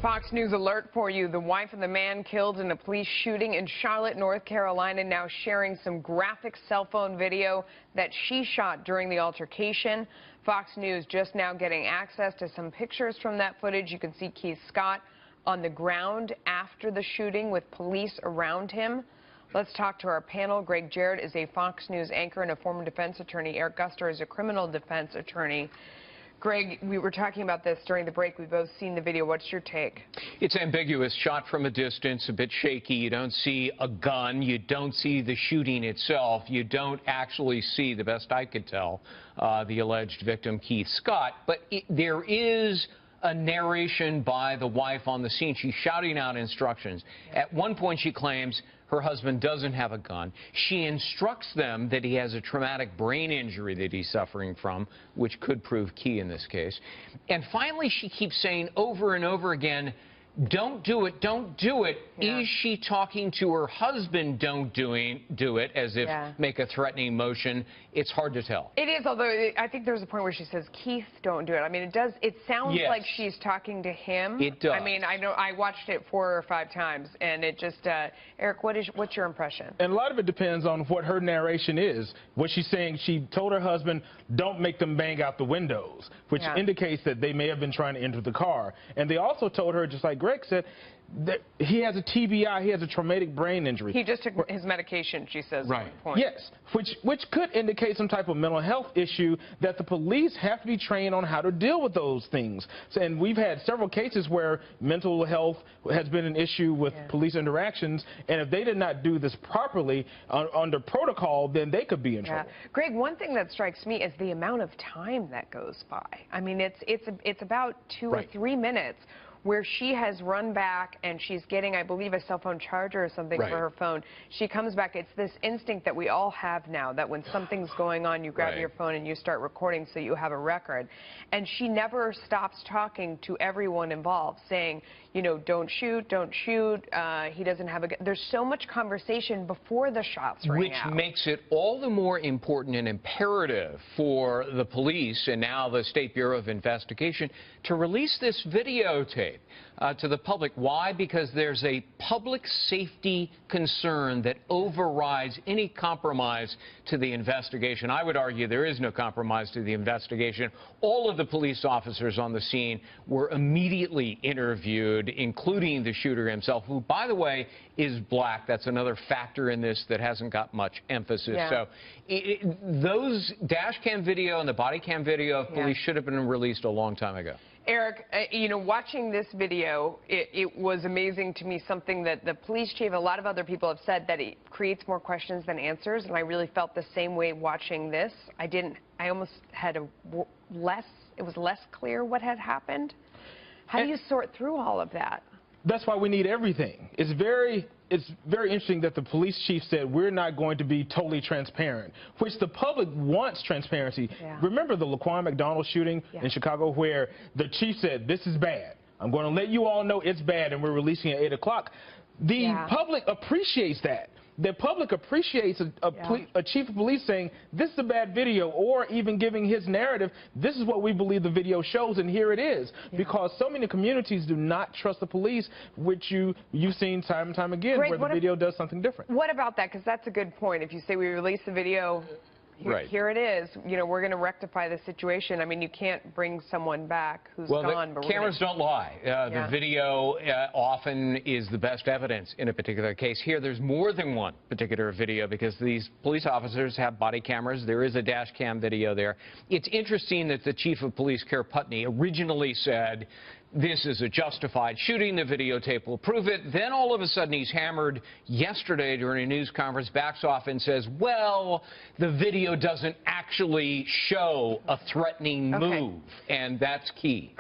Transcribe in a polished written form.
Fox News alert for you. The wife of the man killed in a police shooting in Charlotte, North Carolina, now sharing some graphic cell phone video that she shot during the altercation. Fox News just now getting access to some pictures from that footage. You can see Keith Scott on the ground after the shooting with police around him. Let's talk to our panel. Greg Jarrett is a Fox News anchor and a former defense attorney. Eric Guster is a criminal defense attorney. Greg, we were talking about this during the break. We've both seen the video. What's your take? It's ambiguous. Shot from a distance, a bit shaky. You don't see a gun. You don't see the shooting itself. You don't actually see, the best I could tell, the alleged victim, Keith Scott. But there is a narration by the wife on the scene. She's shouting out instructions. At one point, she claims her husband doesn't have a gun. She instructs them that he has a traumatic brain injury that he's suffering from, which could prove key in this case. And finally, she keeps saying over and over again, don't do it, don't do it. Yeah. Is she talking to her husband, don't do it, as if make a threatening motion? It's hard to tell. It is, although I think there's a point where she says, Keith, don't do it. I mean, it sounds like she's talking to him. It does. I mean, I watched it 4 or 5 times, and it just, Eric, what's your impression? And a lot of it depends on what her narration is. What she's saying, she told her husband, don't make them bang out the windows, which indicates that they may have been trying to enter the car. And they also told her, just like Greg said, that he has a TBI, he has a traumatic brain injury. He just took his medication, she says. Right. Yes, which could indicate some type of mental health issue that the police have to be trained on how to deal with those things. So, and we've had several cases where mental health has been an issue with police interactions, and if they did not do this properly under protocol, then they could be in trouble. Greg, one thing that strikes me is the amount of time that goes by. I mean, it's about 2 or 3 minutes where she has run back and she's getting, I believe, a cell phone charger or something for her phone. She comes back. It's this instinct that we all have now, that when something's going on, you grab your phone and you start recording so you have a record. And she never stops talking to everyone involved, saying, you know, don't shoot, he doesn't have a gun. There's so much conversation before the shots ring out. Which makes it all the more important and imperative for the police and now the State Bureau of Investigation to release this videotape to the public. Why? Because there's a public safety concern that overrides any compromise to the investigation. I would argue there is no compromise to the investigation. All of the police officers on the scene were immediately interviewed, including the shooter himself, who, by the way, is black. That's another factor in this that hasn't got much emphasis. So those dash cam video and the body cam video of police should have been released a long time ago. Eric, you know, watching this video, it was amazing to me, something that the police chief, a lot of other people have said, that it creates more questions than answers, and I really felt the same way watching this. I almost had it was less clear what had happened. How do you sort through all of that? That's why we need everything. It's very interesting that the police chief said we're not going to be totally transparent, which the public wants transparency. Remember the Laquan McDonald shooting in Chicago, where the chief said, this is bad. I'm going to let you all know it's bad, and we're releasing it at 8 o'clock. The public appreciates that. The public appreciates a chief of police saying, this is a bad video, or even giving his narrative, this is what we believe the video shows, and here it is. Because so many communities do not trust the police, which you've seen time and time again, where the video does something different. What about that? Because that's a good point. If you say we release the video, here it is. You know, we're going to rectify the situation. I mean, you can't bring someone back who's gone. But cameras don't lie. The video often is the best evidence in a particular case. Here, there's more than one particular video because these police officers have body cameras. There is a dash cam video there. It's interesting that the chief of police, Kerr Putney, originally said, this is a justified shooting, the videotape will prove it. Then all of a sudden he's hammered yesterday during a news conference, backs off and says, well, the video doesn't actually show a threatening move, and that's key.